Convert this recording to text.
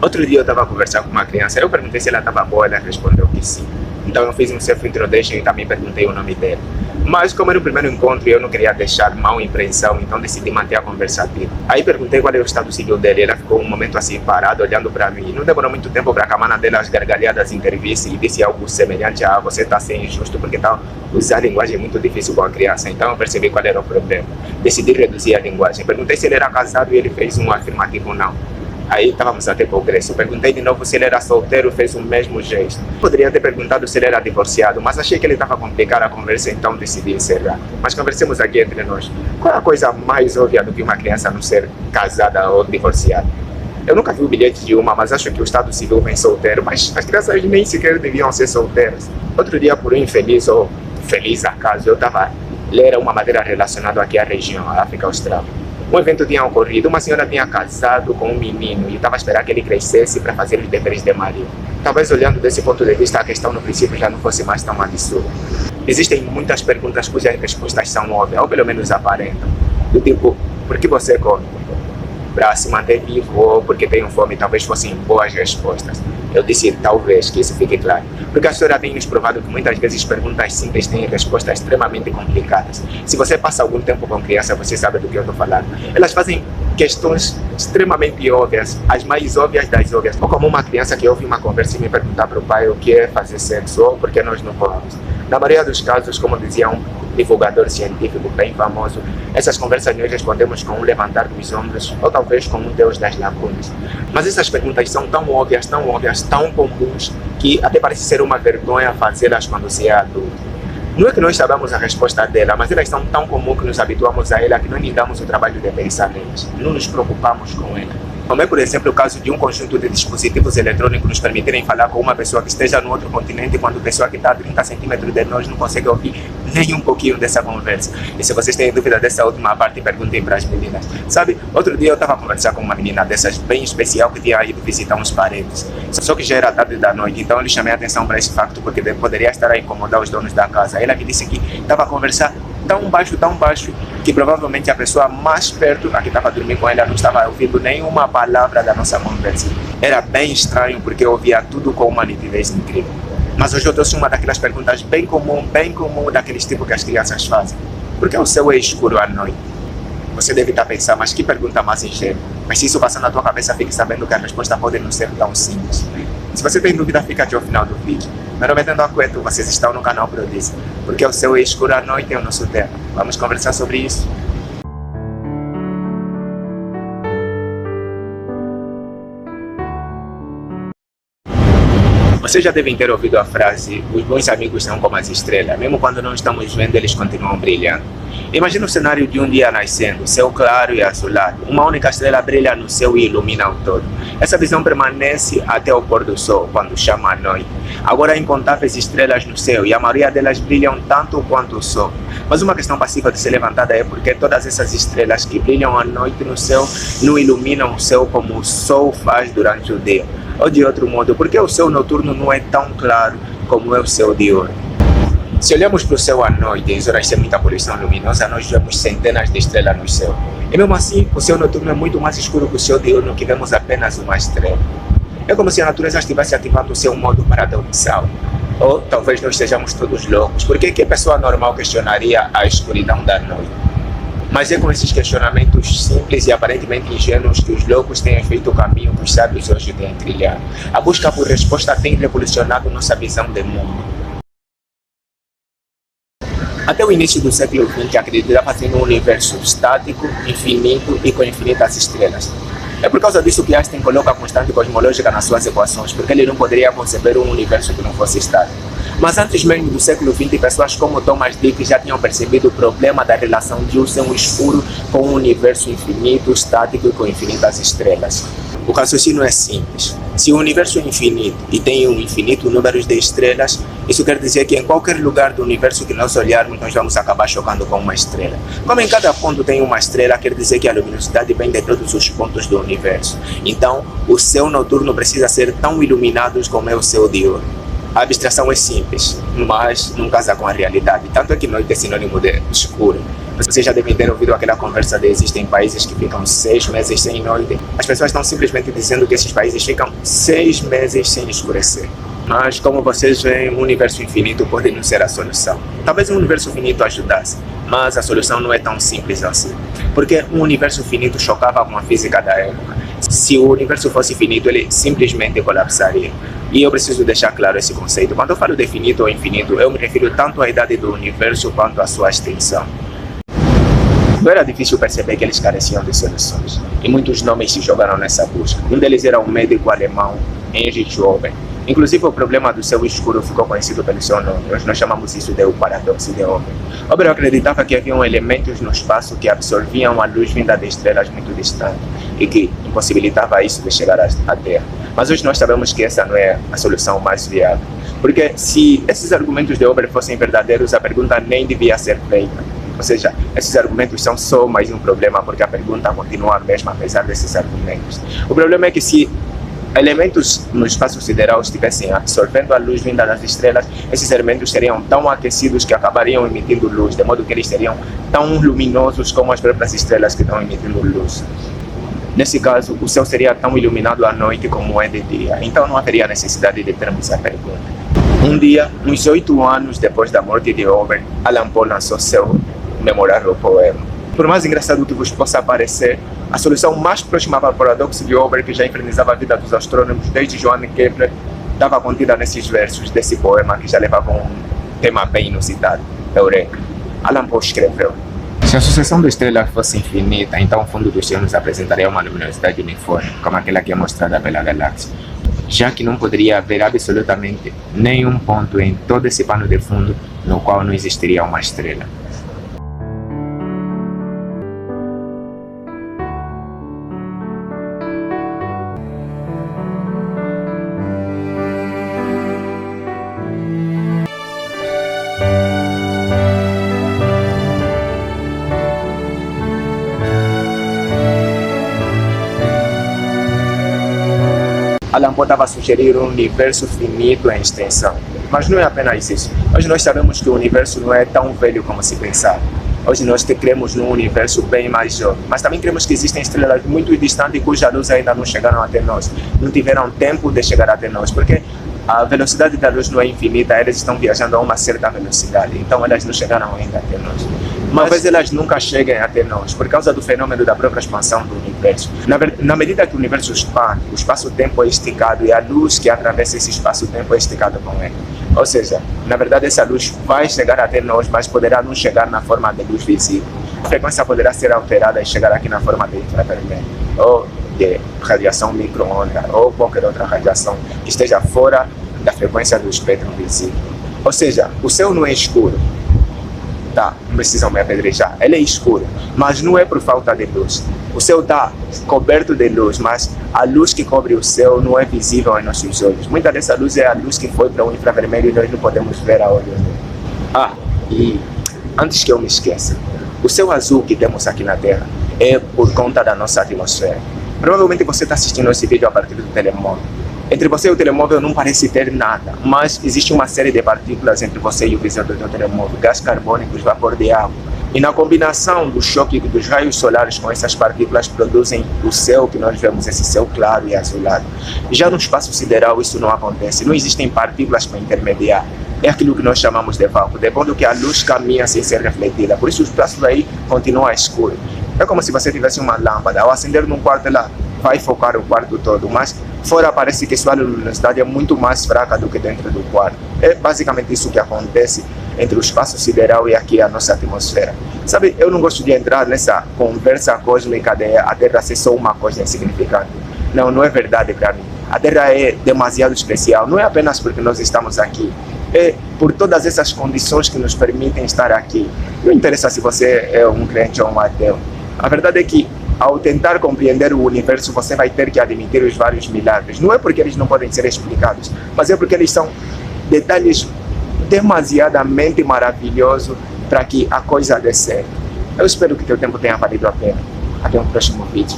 Outro dia eu estava conversando com uma criança, eu perguntei se ela estava boa, ela respondeu que sim. Então eu fiz um self-introduction e também perguntei o nome dela. Mas como era o primeiro encontro e eu não queria deixar mal impressão, então decidi manter a conversa ativa. Aí perguntei qual é o estado civil dela e ela ficou um momento assim parada, olhando para mim. Não demorou muito tempo para a camada dela as gargalhadas intervisse e disse algo semelhante a você está sendo injusto porque está usando linguagem muito difícil com a criança. Então eu percebi qual era o problema. Decidi reduzir a linguagem. Perguntei se ele era casado e ele fez um afirmativo não. Aí estávamos até progresso. Perguntei de novo se ele era solteiro, fez o mesmo gesto. Poderia ter perguntado se ele era divorciado, mas achei que ele estava a complicar a conversa, então decidi encerrar. Mas conversemos aqui entre nós. Qual é a coisa mais óbvia do que uma criança não ser casada ou divorciada? Eu nunca vi o bilhete de uma, mas acho que o Estado Civil vem solteiro, mas as crianças nem sequer deviam ser solteiras. Outro dia, por um infeliz ou feliz acaso, eu estava a ler uma matéria relacionada aqui à região, à África Austral. Um evento tinha ocorrido, uma senhora tinha casado com um menino e estava a esperar que ele crescesse para fazer os deveres de marido. Talvez olhando desse ponto de vista a questão no princípio já não fosse mais tão absurda. Existem muitas perguntas cujas respostas são óbvias, ou pelo menos aparentam. Do tipo, por que você come? Para se manter vivo ou porque tenho fome, talvez fossem boas respostas. Eu disse talvez, que isso fique claro. Porque a história tem nos provado que muitas vezes perguntas simples têm respostas extremamente complicadas. Se você passa algum tempo com criança, você sabe do que eu estou falando. Elas fazem questões extremamente óbvias, as mais óbvias das óbvias. Ou como uma criança que ouve uma conversa e me perguntar para o pai o que é fazer sexo ou por que nós não vamos. Na maioria dos casos, como dizia um divulgador científico bem famoso, essas conversas nós respondemos com um levantar dos ombros ou talvez com um Deus das lacunas. Mas essas perguntas são tão óbvias, tão comuns, que até parece ser uma vergonha fazê-las quando se é adulto. Não é que nós sabemos a resposta dela, mas elas são tão comuns que nos habituamos a ela que não nos damos o trabalho de pensar nelas, não nos preocupamos com ela. Como é, por exemplo, o caso de um conjunto de dispositivos eletrônicos nos permitirem falar com uma pessoa que esteja no outro continente quando a pessoa que está a 30 centímetros de nós não consegue ouvir nem um pouquinho dessa conversa. E se vocês têm dúvida dessa última parte, perguntem para as meninas. Sabe, outro dia eu estava a conversar com uma menina dessas bem especial que tinha ido visitar uns parentes. Só que já era tarde da noite, então eu lhe chamei a atenção para esse facto porque poderia estar a incomodar os donos da casa. Ela me disse que estava a conversar tão baixo, que provavelmente a pessoa mais perto, a que estava dormindo com ela, não estava ouvindo nenhuma palavra da nossa conversa. Era bem estranho porque eu ouvia tudo com uma nitidez incrível. Mas hoje eu trouxe uma daquelas perguntas bem comum daqueles tipos que as crianças fazem. Por que o céu é escuro à noite? Você deve estar pensando, mas que pergunta mais ingênua. Mas se isso passar na tua cabeça, fique sabendo que a resposta pode não ser tão simples. Se você tem dúvida, fica até o final do vídeo. Meu nome é Tendo Aqueto, vocês estão no canal Prodigy. Porque o céu é escuro à noite é o nosso tema. Vamos conversar sobre isso? Vocês já devem ter ouvido a frase, os bons amigos são como as estrelas, mesmo quando não estamos vendo, eles continuam brilhando. Imagina o cenário de um dia nascendo, céu claro e azulado, uma única estrela brilha no céu e ilumina o todo. Essa visão permanece até o pôr do sol, quando chama a noite. Agora há incontáveis estrelas no céu e a maioria delas brilham tanto quanto o sol. Mas uma questão passiva de ser levantada é porque todas essas estrelas que brilham à noite no céu não iluminam o céu como o sol faz durante o dia. Ou de outro modo, porque o céu noturno não é tão claro como é o céu diurno. Se olhamos para o céu à noite, em horas sem muita poluição luminosa, nós vemos centenas de estrelas no céu. E mesmo assim, o céu noturno é muito mais escuro que o céu diurno, que vemos apenas uma estrela. É como se a natureza estivesse ativando o seu modo para atenção. Ou talvez nós sejamos todos loucos, porque que pessoa normal questionaria a escuridão da noite? Mas é com esses questionamentos simples e aparentemente ingênuos que os loucos têm feito o caminho que os sábios hoje têm trilhado. A busca por resposta tem revolucionado nossa visão de mundo. Até o início do século XX, acreditava-se num universo estático, infinito e com infinitas estrelas. É por causa disso que Einstein coloca a constante cosmológica nas suas equações, porque ele não poderia conceber um universo que não fosse estático. Mas antes mesmo do século XX, pessoas como Thomas Dick já tinham percebido o problema da relação de um céu escuro com um universo infinito, estático e com infinitas estrelas. O raciocínio é simples. Se o universo é infinito e tem um infinito número de estrelas, isso quer dizer que em qualquer lugar do universo que nós olharmos, nós vamos acabar chocando com uma estrela. Como em cada ponto tem uma estrela, quer dizer que a luminosidade vem de todos os pontos do universo. Então, o céu noturno precisa ser tão iluminado como é o céu diurno. A abstração é simples, mas não casa com a realidade. Tanto é que noite é sinônimo de escuro. Vocês já devem ter ouvido aquela conversa de existem países que ficam 6 meses sem noite. As pessoas estão simplesmente dizendo que esses países ficam 6 meses sem escurecer. Mas como vocês veem, um universo infinito pode não ser a solução. Talvez um universo finito ajudasse, mas a solução não é tão simples assim. Porque um universo finito chocava com a física da época. Se o universo fosse finito, ele simplesmente colapsaria. E eu preciso deixar claro esse conceito. Quando eu falo de finito ou infinito, eu me refiro tanto à idade do universo quanto à sua extensão. Não era difícil perceber que eles careciam de soluções, e muitos nomes se jogaram nessa busca. Um deles era um médico alemão, Heinrich Ober. Inclusive, o problema do céu escuro ficou conhecido pelo seu nome. Nós chamamos isso de o paradoxo de Ober. Ober acreditava que haviam elementos no espaço que absorviam a luz vinda de estrelas muito distantes e que impossibilitava isso de chegar à Terra. Mas hoje nós sabemos que essa não é a solução mais viável. Porque se esses argumentos de Ober fossem verdadeiros, a pergunta nem devia ser feita. Ou seja, esses argumentos são só mais um problema, porque a pergunta continua a mesma apesar desses argumentos. O problema é que se elementos no espaço sideral estivessem absorvendo a luz vinda das estrelas, esses elementos seriam tão aquecidos que acabariam emitindo luz, de modo que eles seriam tão luminosos como as próprias estrelas que estão emitindo luz. Nesse caso, o céu seria tão iluminado à noite como é de dia, então não haveria necessidade de termos a pergunta. Um dia, uns 8 anos depois da morte de Ober, Alan Poe lançou seu memorável poema. Por mais engraçado que vos possa parecer, a solução mais próxima para o paradoxo de Ober, que já infernizava a vida dos astrônomos desde Johann Kepler, estava contida nesses versos desse poema que já levavam um tema bem inusitado, Eureka. Alan Poe escreveu: se a sucessão de estrelas fosse infinita, então o fundo do céu nos apresentaria uma luminosidade uniforme, como aquela que é mostrada pela galáxia, já que não poderia haver absolutamente nenhum ponto em todo esse pano de fundo no qual não existiria uma estrela. Alan Poe estava a sugerir um universo finito em extensão. Mas não é apenas isso. Hoje nós sabemos que o universo não é tão velho como se pensava. Hoje nós cremos num universo bem mais jovem. Mas também cremos que existem estrelas muito distantes cuja luz ainda não chegaram até nós. Não tiveram tempo de chegar até nós. Porque a velocidade da luz não é infinita, elas estão viajando a uma certa velocidade. Então elas não chegaram ainda até nós. Talvez elas nunca cheguem até nós, por causa do fenômeno da própria expansão do universo. Na medida que o universo expande, o espaço-tempo é esticado e a luz que atravessa esse espaço-tempo é esticada com ele. Ou seja, na verdade essa luz vai chegar até nós, mas poderá não chegar na forma de luz visível. A frequência poderá ser alterada e chegar aqui na forma de infravermelho, ou de radiação micro-onda, ou qualquer outra radiação que esteja fora da frequência do espectro visível. Ou seja, o céu não é escuro. Tá, não precisam me apedrejar. Ele é escuro, mas não é por falta de luz. O céu está coberto de luz, mas a luz que cobre o céu não é visível em nossos olhos. Muita dessa luz é a luz que foi para o infravermelho e nós não podemos ver a olho nu. E antes que eu me esqueça, o céu azul que temos aqui na Terra é por conta da nossa atmosfera. Provavelmente você está assistindo esse vídeo a partir do telemóvel. Entre você e o telemóvel não parece ter nada, mas existe uma série de partículas entre você e o visor do seu telemóvel, gás carbônico, vapor de água. E na combinação do choque dos raios solares com essas partículas produzem o céu que nós vemos, esse céu claro e azulado. Já no espaço sideral isso não acontece, não existem partículas para intermediar. É aquilo que nós chamamos de vácuo, de modo que a luz caminha sem ser refletida, por isso o espaço aí continua escuro. É como se você tivesse uma lâmpada, ao acender num quarto ela vai focar o quarto todo, mas fora parece que sua luminosidade é muito mais fraca do que dentro do quarto. É basicamente isso que acontece entre o espaço sideral e aqui a nossa atmosfera. Sabe, eu não gosto de entrar nessa conversa cósmica de a Terra ser só uma coisa insignificante. Não é verdade para mim. A Terra é demasiado especial, não é apenas porque nós estamos aqui, é por todas essas condições que nos permitem estar aqui. Não interessa se você é um crente ou um ateu. A verdade é que ao tentar compreender o universo, você vai ter que admitir os vários milagres. Não é porque eles não podem ser explicados, mas é porque eles são detalhes demasiadamente maravilhosos para que a coisa dê certo. Eu espero que teu tempo tenha valido a pena. Até o próximo vídeo.